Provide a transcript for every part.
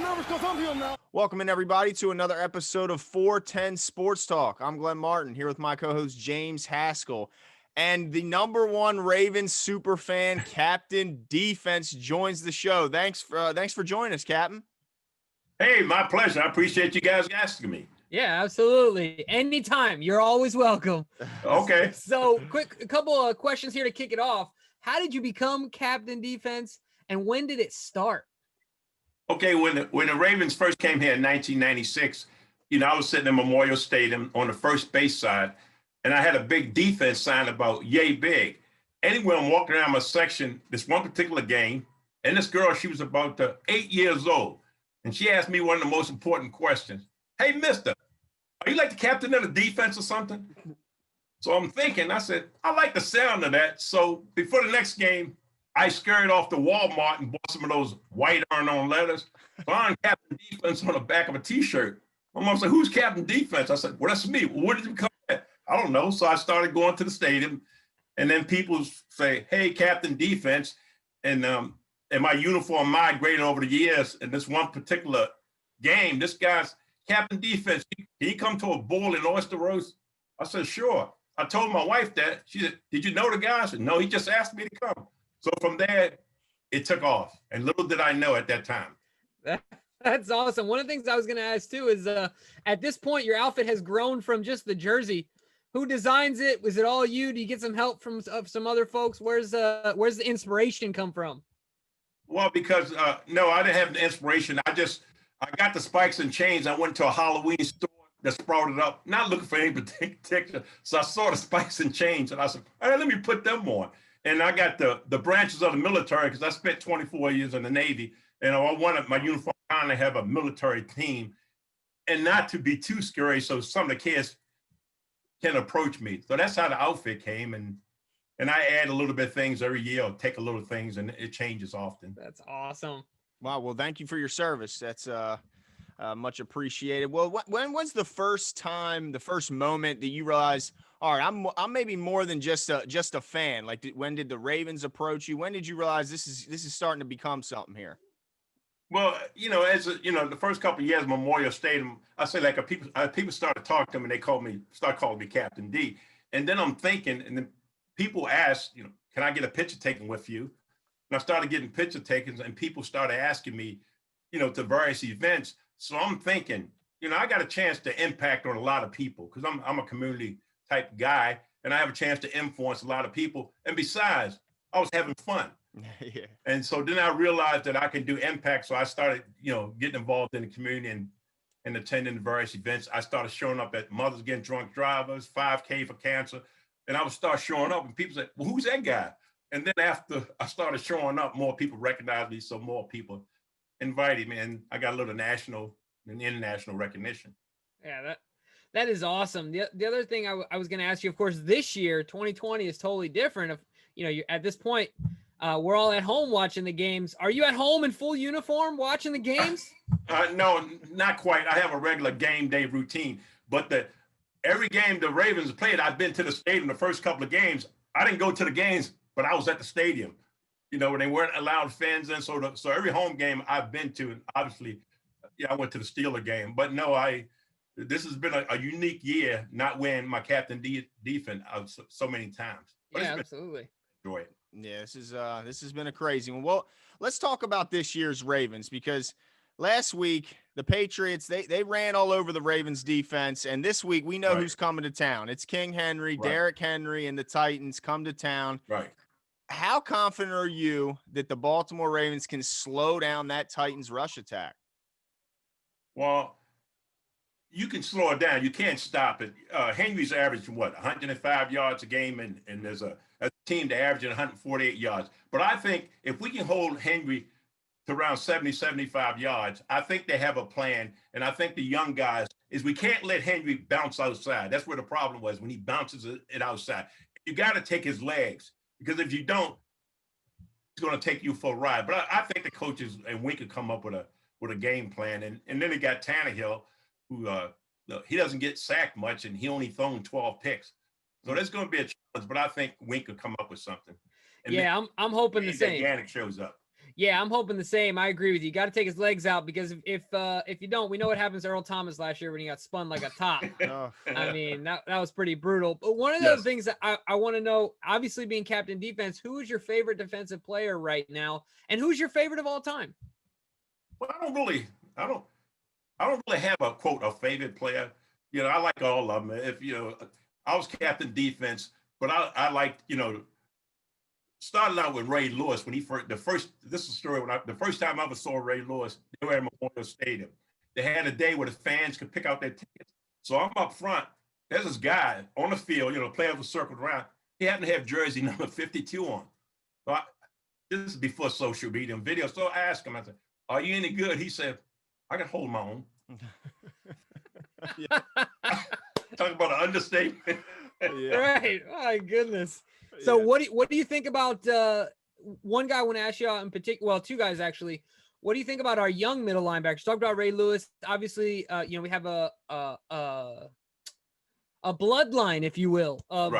nervous because I'm here now. Welcome in, everybody, to another episode of 410 Sports Talk. I'm Glenn Martin here with my co-host James Haskell. And the number one Ravens super fan, Captain Dee-Fense, joins the show. Thanks for joining us, Captain. Hey, my pleasure. I appreciate you guys asking me. Yeah, absolutely. Anytime. You're always welcome. Okay. So, a couple of questions here to kick it off. How did you become Captain Dee-Fense, and when did it start? Okay, when the Ravens first came here in 1996, I was sitting in Memorial Stadium on the first base side, and I had a big Dee-Fense sign about yay big. Anyway, I'm walking around my section this one particular game, and this girl, she was about 8 years old, and she asked me one of the most important questions. Hey, mister, are you like the captain of the defense or something? So I'm thinking, I said, I like the sound of that. So before the next game, I scurried off to Walmart and bought some of those white iron-on letters. Found Captain Dee-Fense on the back of a T-shirt. My mom said, who's Captain Dee-Fense? I said, well, that's me. Well, what did you become that? I don't know. So I started going to the stadium, and then people say, hey, Captain Dee-Fense. And my uniform migrated over the years. And this one particular game, this guy's Captain Dee-Fense, can you come to a bowl and oyster roast? I said, sure. I told my wife that. She said, did you know the guy? I said, no, he just asked me to come. So from there, it took off. And little did I know at that time. That's awesome. One of the things I was going to ask too is at this point, your outfit has grown from just the jersey. Who designs it? Was it all you? Do you get some help from some other folks? Where's the inspiration come from? Well, because no, I didn't have the inspiration. I got the spikes and chains. I went to a Halloween store that sprouted up, not looking for any particular. So I saw the spikes and chains, and I said, all right, let me put them on. And I got the branches of the military because I spent 24 years in the Navy, and I wanted my uniform to have a military theme and not to be too scary so some of the kids can approach me. So that's how the outfit came, and I add a little bit of things every year, or take a little things, and it changes often. That's awesome. Wow. Well, thank you for your service. That's much appreciated. Well, when was the first moment that you realized, all right, I'm maybe more than just a fan? Like, when did the Ravens approach you? When did you realize this is starting to become something here? Well, the first couple of years, Memorial Stadium, I say like people started talking to me, and they started calling me Captain D. And then I'm thinking, and then people asked, can I get a picture taken with you? And I started getting picture takings, and people started asking me, to various events. So I'm thinking, I got a chance to impact on a lot of people because I'm a community type guy, and I have a chance to influence a lot of people. And besides, I was having fun. Yeah. And so then I realized that I can do impact. So I started, getting involved in the community and attending the various events. I started showing up at Mothers Getting Drunk Drivers, 5K for Cancer. And I would start showing up, and people say, well, who's that guy? And then after I started showing up, more people recognized me. So more people invited me, and I got a little national and international recognition. Yeah, that is awesome. The other thing I was going to ask you, of course, this year, 2020 is totally different. You're at this point, we're all at home watching the games. Are you at home in full uniform watching the games? No, not quite. I have a regular game day routine, but every game the Ravens played, I've been to the stadium the first couple of games. I didn't go to the games, but I was at the stadium, when they weren't allowed fans in. So every home game I've been to, and obviously, I went to the Steeler game. But no, this has been a unique year, not wearing my Captain Dee-Fense so many times. But yeah, absolutely. Enjoy it. Yeah, this has been a crazy one. Well, let's talk about this year's Ravens, because last week the Patriots they ran all over the Ravens defense, and this week we know who's coming to town. It's King Henry, Derrick Henry, and the Titans come to town. Right. How confident are you that the Baltimore Ravens can slow down that Titans rush attack? Well, you can slow it down. You can't stop it. Henry's averaging 105 yards a game, and there's a team that averaging 148 yards. But I think if we can hold Henry to around 70, 75 yards, I think they have a plan. And I think the young guys we can't let Henry bounce outside. That's where the problem was when he bounces it outside. You got to take his legs, because if you don't, it's going to take you for a ride. But I think the coaches and we could come up with a game plan. And then they got Tannehill, who he doesn't get sacked much, and he only thrown 12 picks. So there's going to be a challenge, but I think Wink could come up with something. And I'm hoping the same. Yannick shows up. Yeah, I'm hoping the same. I agree with you. Got to take his legs out because if you don't, we know what happens to Earl Thomas last year when he got spun like a top. Oh. I mean, that was pretty brutal. But one of the Yes. things that I want to know, obviously being captain defense, who is your favorite defensive player right now, and who's your favorite of all time? Well, I don't really have a quote a favorite player. You know, I like all of them. If I was captain defense, but I liked starting out with Ray Lewis when this is a story the first time I ever saw Ray Lewis, they were at Memorial Stadium. They had a day where the fans could pick out their tickets. So I'm up front. There's this guy on the field, players were circled around. He happened to have jersey number 52 on. So this is before social media and video. So I asked him, I said, "Are you any good?" He said, "I can hold my own." Talk about an understatement. Yeah. Right. My goodness. So what do you think about one guy I want to ask you in particular? Well, two guys actually. What do you think about our young middle linebackers? Talk about Ray Lewis. Obviously, we have a bloodline, if you will, of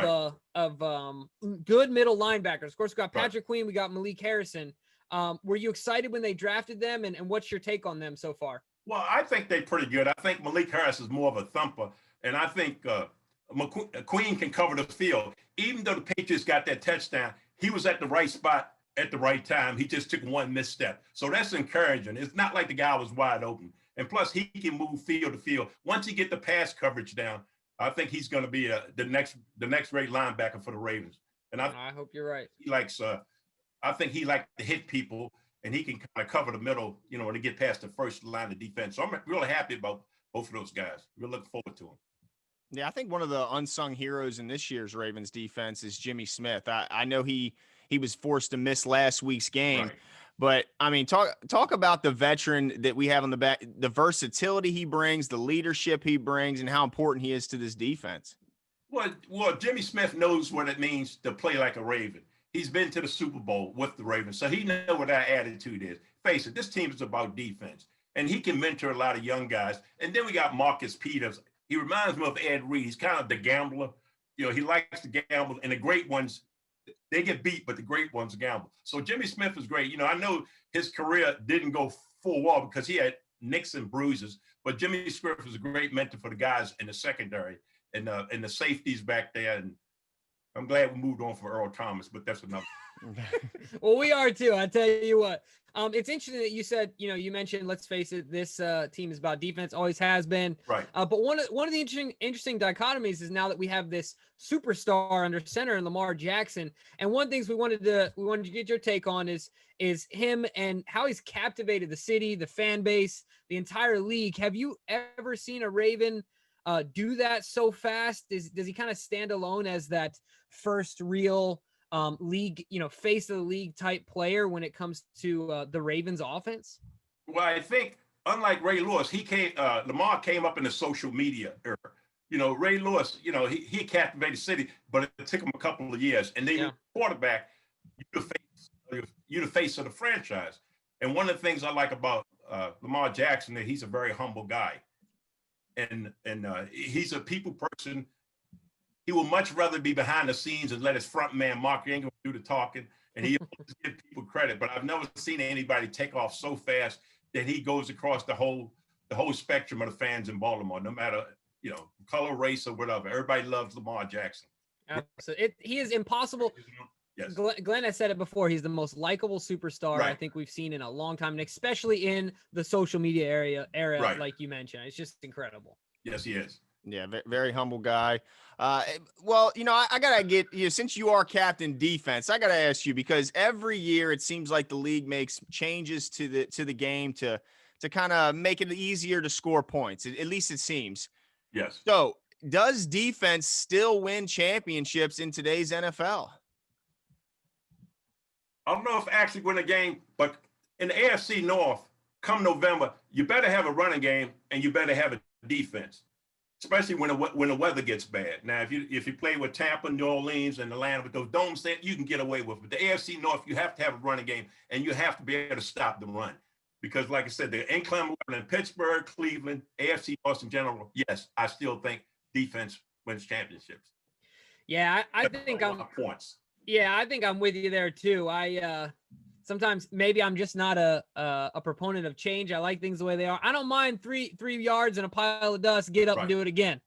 good middle linebackers. Of course, we got Patrick Queen, we got Malik Harrison. Were you excited when they drafted them, and what's your take on them so far? Well, I think they're pretty good. I think Malik Harris is more of a thumper, and I think Queen can cover the field. Even though the Patriots got that touchdown, he was at the right spot at the right time. He just took one misstep. So that's encouraging. It's not like the guy was wide open. And plus, he can move field to field. Once he get the pass coverage down, I think he's going to be the next great linebacker for the Ravens. And I hope you're right. He likes. I think he likes to hit people, and he can kind of cover the middle, to get past the first line of defense. So I'm really happy about both of those guys. We're looking forward to them. Yeah, I think one of the unsung heroes in this year's Ravens defense is Jimmy Smith. I know he was forced to miss last week's game, Right. but I mean, talk about the veteran that we have on the back, the versatility he brings, the leadership he brings, and how important he is to this defense. Well, Jimmy Smith knows what it means to play like a Raven. He's been to the Super Bowl with the Ravens, so he knows what our attitude is. Face it, this team is about defense, and he can mentor a lot of young guys. And then we got Marcus Peters. He reminds me of Ed Reed. He's kind of the gambler. He likes to gamble, and the great ones, they get beat, but the great ones gamble. So Jimmy Smith is great. I know his career didn't go full well because he had nicks and bruises, but Jimmy Smith was a great mentor for the guys in the secondary and the safeties back there. And I'm glad we moved on for Earl Thomas, but that's another. Well, we are too. I tell you what. It's interesting that you said, you mentioned, let's face it, this team is about defense, always has been. Right. But one of the interesting dichotomies is now that we have this superstar under center in Lamar Jackson. And one of the things we wanted to get your take on is him and how he's captivated the city, the fan base, the entire league. Have you ever seen a Raven do that so fast? Does he kind of stand alone as that first real league, face of the league type player when it comes to the Ravens offense? Well, I think unlike Ray Lewis, Lamar came up in the social media era. Ray Lewis, he captivated the city, but it took him a couple of years. And then quarterback, you're the face of the franchise. And one of the things I like about Lamar Jackson is he's a very humble guy. And he's a people person. He will much rather be behind the scenes and let his front man, Mark Ingram, do the talking, and he always give people credit. But I've never seen anybody take off so fast that he goes across the whole spectrum of the fans in Baltimore, no matter, color, race, or whatever. Everybody loves Lamar Jackson. Absolutely. He is impossible. Yes. Glenn has said it before. He's the most likable superstar I think we've seen in a long time, and especially in the social media era, like you mentioned. It's just incredible. Yes, he is. Yeah, very humble guy. Well, I gotta get you, since you are captain defense, I gotta ask you, because every year it seems like the league makes changes to the game to kind of make it easier to score points. At least it seems. Yes. So does defense still win championships in today's NFL? I don't know if actually win a game, but in the AFC North, come November, you better have a running game and you better have a defense, especially when the weather gets bad. Now, if you play with Tampa, New Orleans, and Atlanta with those domes, you can get away with it. But the AFC North, you have to have a running game, and you have to be able to stop the run. Because, like I said, the inclement weather in Pittsburgh, Cleveland, AFC North in general, yes, I still think defense wins championships. Yeah, I think I'm points. Yeah, I think I'm with you there too. sometimes maybe I'm just not a proponent of change. I like things the way they are. I don't mind three yards and a pile of dust, get up and do it again.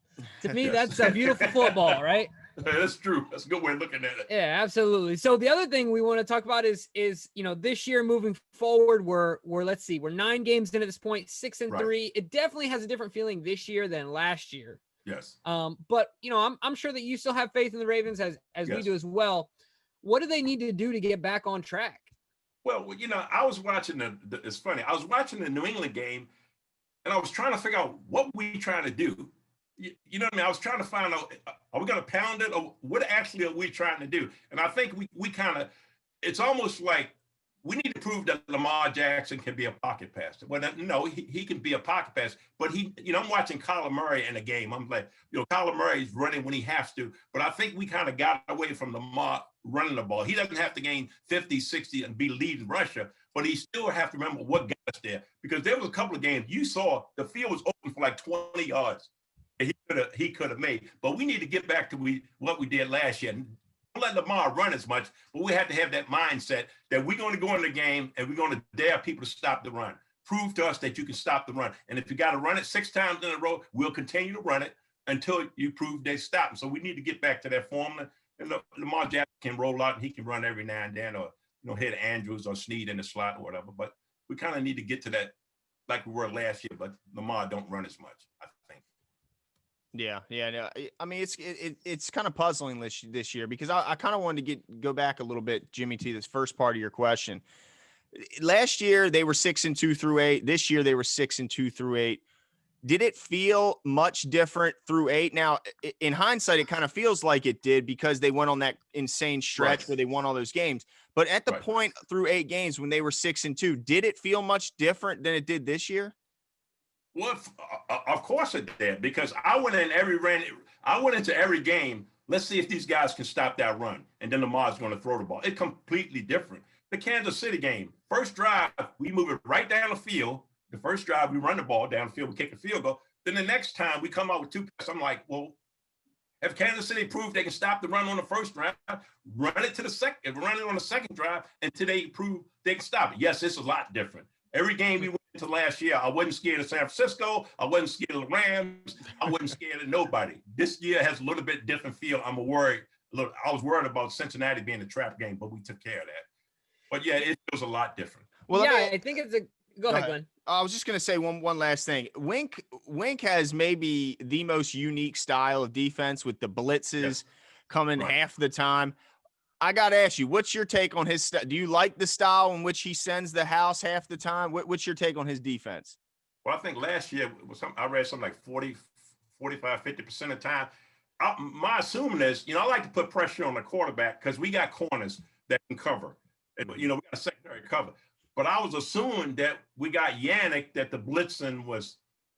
To me, that's a beautiful football, right? That's true. That's a good way of looking at it. Yeah, absolutely. So the other thing we want to talk about is this year moving forward, we're 9 games in at this point, 6-3. It definitely has a different feeling this year than last year. Yes. But I'm sure that you still have faith in the Ravens as we do as well. What do they need to do to get back on track? Well, I was watching it's funny. I was watching the New England game, and I was trying to figure out what we trying to do. You know what I mean? I was trying to find out, are we going to pound it, or what actually are we trying to do? And I think we kind of, it's almost like we need to prove that Lamar Jackson can be a pocket passer. Well, no, he can be a pocket passer, but I'm watching Kyler Murray in a game. I'm like, Kyler Murray's running when he has to, but I think we kind of got away from Lamar running the ball. He doesn't have to gain 50, 60 and be leading rusher, but he still have to remember what got us there, because there was a couple of games you saw the field was open for like 20 yards. He could have made, but we need to get back to what we did last year. Don't let Lamar run as much, but we have to have that mindset that we're going to go in the game and we're going to dare people to stop the run. Prove to us that you can stop the run. And if you got to run it 6 times in a row, we'll continue to run it until you prove they stop. So we need to get back to that formula. And Lamar Jackson can roll out and he can run every now and then, or hit Andrews or Snead in the slot or whatever. But we kind of need to get to that like we were last year. But Lamar don't run as much, I think. Yeah. No, I mean, it's kind of puzzling this year, because I kind of wanted to go back a little bit, Jimmy, to this first part of your question. Last year they were 6-2 through 8. This year they were 6-2 through 8. Did it feel much different through 8? Now, in hindsight, it kind of feels like it did, because they went on that insane stretch where they won all those games. But at the point through 8 games when they were 6-2, did it feel much different than it did this year? Well, of course it did, because I went into every game. Let's see if these guys can stop that run, and then Lamar's going to throw the ball. It's completely different. The Kansas City game, first drive, we move it right down the field. The first drive, we run the ball down the field, we kick a field goal. Then the next time we come out with 2 passes, I'm like, well, have Kansas City proved they can stop the run on the first drive, run it to the second, run it on the second drive until they prove they can stop it? Yes, it's a lot different. Every game we went into last year, I wasn't scared of San Francisco. I wasn't scared of the Rams. I wasn't scared of nobody. This year has a little bit different feel. I'm worried. Look, I was worried about Cincinnati being a trap game, but we took care of that. But yeah, it feels a lot different. Well, yeah, I think it's go ahead, Glenn. I was just going to say one last thing. Wink has maybe the most unique style of defense, with the blitzes coming half the time. I got to ask you, what's your take on his do you like the style in which he sends the house half the time? What's your take on his defense? Well, I think last year I read something like 40, 45, 50% of the time. My assuming is, I like to put pressure on the quarterback because we got corners that can cover. And, we got a secondary cover. But I was assuming that we got Yannick, that the blitzing was,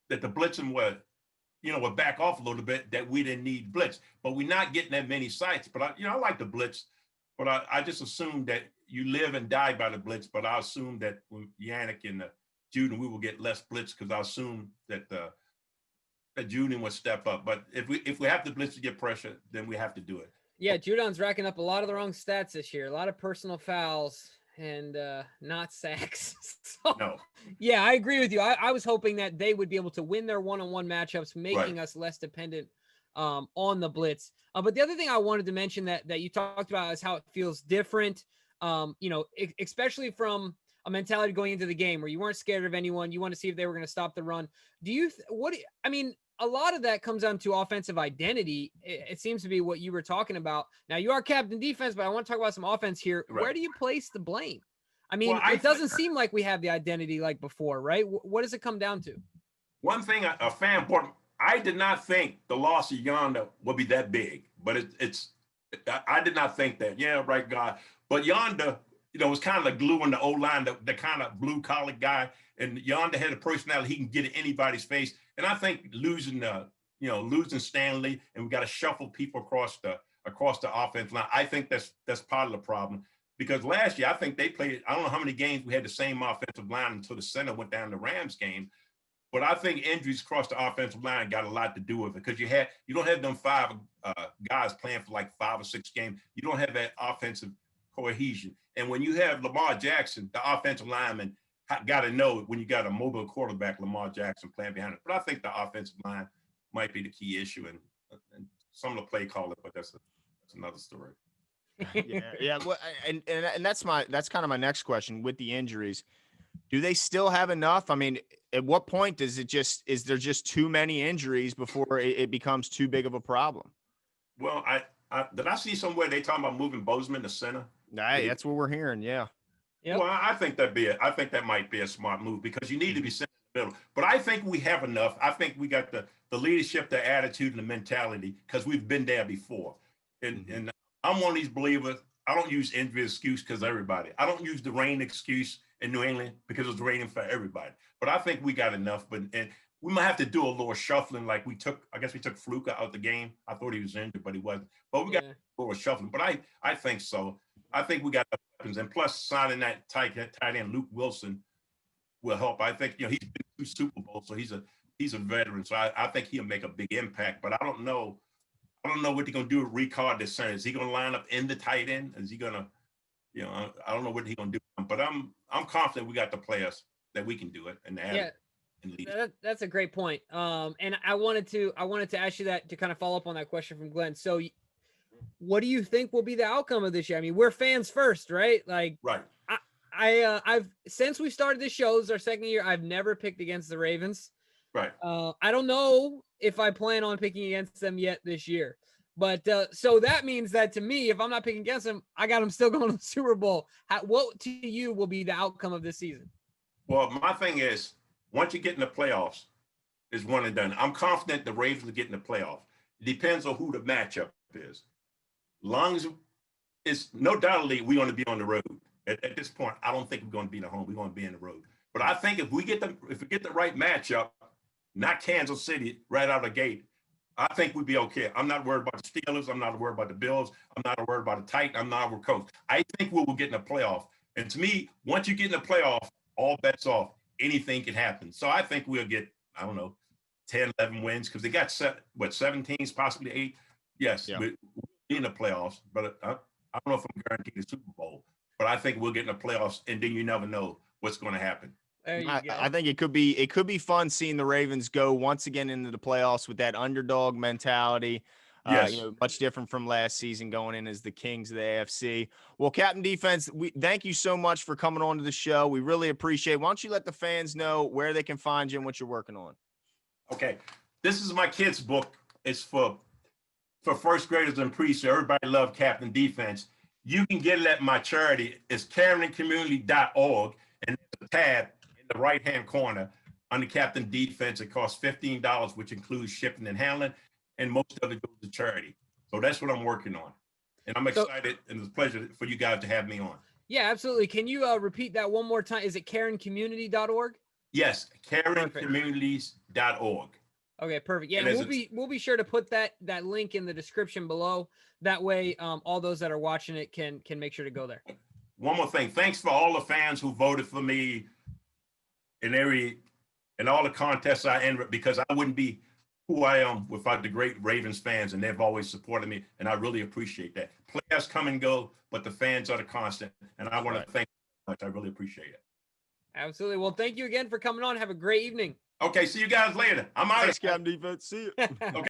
would back off a little bit, that we didn't need blitz. But we're not getting that many sites. But, I like the blitz. But I just assumed that you live and die by the blitz. But I assumed that with Yannick and Juden, we will get less blitz, because I assumed that that Juden would step up. But if we have to blitz to get pressure, then we have to do it. Yeah, Judon's racking up a lot of the wrong stats this year. A lot of personal fouls and not sacks. So, no. Yeah, I agree with you. I was hoping that they would be able to win their one-on-one matchups, making us less dependent on the blitz. But the other thing I wanted to mention that you talked about is how it feels different, especially from a mentality going into the game where you weren't scared of anyone. You want to see if they were going to stop the run. A lot of that comes down to offensive identity. It seems to be what you were talking about. Now, you are captain defense, but I want to talk about some offense here. Right. Where do you place the blame? I mean, it doesn't seem like we have the identity like before, right? What does it come down to? One thing a fan brought, I did not think the loss of Yonder would be that big, but I did not think that. Yeah, right, God. But Yonder, was kind of the glue in the O-line, the kind of blue-collar guy. And Yonder had a personality. He can get in anybody's face. And I think losing Stanley, and we got to shuffle people across the offense line. I think that's part of the problem, because last year I think they played, I don't know how many games we had the same offensive line until the center went down the Rams game. But I think injuries across the offensive line got a lot to do with it, because you don't have them 5 guys playing for like 5 or 6 games. You don't have that offensive cohesion. And when you have Lamar Jackson, the offensive lineman got to know when you got a mobile quarterback, Lamar Jackson playing behind it. But I think the offensive line might be the key issue, and some of the play call it, but that's another story. Yeah. Well, and that's kind of my next question with the injuries. Do they still have enough? I mean, at what point is there just too many injuries before it becomes too big of a problem? Well, did I see somewhere they talking about moving Bozeman to center? Hey, that's what we're hearing. Yeah. Yep. Well, I think that might be a smart move because you need to be center in the middle. But I think we have enough. I think we got the leadership, the attitude, and the mentality because we've been there before. And I'm one of these believers. I don't use injury excuse because everybody. I don't use the rain excuse in New England because it's raining for everybody. But I think we got enough. And we might have to do a little shuffling, like we took Fluka out the game. I thought he was injured, but he wasn't. But we got a little shuffling. But I think so. I think we got the weapons, and plus signing that tight end Luke Wilson will help. I think he's been to Super Bowl, so he's a veteran. So I think he'll make a big impact. But I don't know what they're gonna do with Ricard this Sunday. Is he gonna line up in the tight end? Is he gonna, I don't know what he's gonna do. But I'm confident we got the players that we can do it and add it. That's a great point. And I wanted to ask you that to kind of follow up on that question from Glenn. So what do you think will be the outcome of this year? I mean, we're fans first, right? Like, right. I've since we started this show, this is our second year, I've never picked against the Ravens. Right. I don't know if I plan on picking against them yet this year. But so that means that to me, if I'm not picking against them, I got them still going to the Super Bowl. What to you will be the outcome of this season? Well, my thing is, once you get in the playoffs, it's one and done. I'm confident the Ravens will get in the playoff. It depends on who the matchup is. Long as it's no doubtly we're going to be on the road. At this point, I don't think we're going to be at home. We're going to be in the road. But I think if we get the right matchup, not Kansas City right out of the gate, I think we'd be okay. I'm not worried about the Steelers. I'm not worried about the Bills. I'm not worried about the Titans. I'm not worried about Coach. I think we will get in the playoff. And to me, once you get in the playoff, all bets off. Anything can happen. So I think we'll get, 10, 11 wins because they got 17s, possibly 8. Yes, we'll be in the playoffs, but I don't know if I'm guaranteed the Super Bowl. But I think we'll get in the playoffs, and then you never know what's going to happen. I think it could be fun seeing the Ravens go once again into the playoffs with that underdog mentality. Yes. Much different from last season going in as the Kings of the AFC. Well, Captain Dee-Fense, we thank you so much for coming on to the show. We really appreciate it. Why don't you let the fans know where they can find you and what you're working on? Okay. This is my kids' book. It's for first graders and pre, so everybody love Captain Dee-Fense. You can get it at my charity. It's caringcommunity.org, and there's a tab in the right-hand corner under Captain Dee-Fense. It costs $15, which includes shipping and handling, and most of it goes to charity. So that's what I'm working on. And I'm excited, and it's a pleasure for you guys to have me on. Yeah, absolutely. Can you repeat that one more time? Is it caringcommunity.org? Yes, caringcommunities.org. Okay, perfect. Yeah, and we'll be sure to put that link in the description below. That way, all those that are watching it can make sure to go there. One more thing. Thanks for all the fans who voted for me in all the contests I entered, because I wouldn't be who I am without the great Ravens fans, and they've always supported me, and I really appreciate that. Players come and go, but the fans are the constant, and I want to thank you much. I really appreciate it. Absolutely. Well, thank you again for coming on. Have a great evening. Okay, see you guys later. I'm out. Thanks, Captain Dee-Fense. See you. Okay.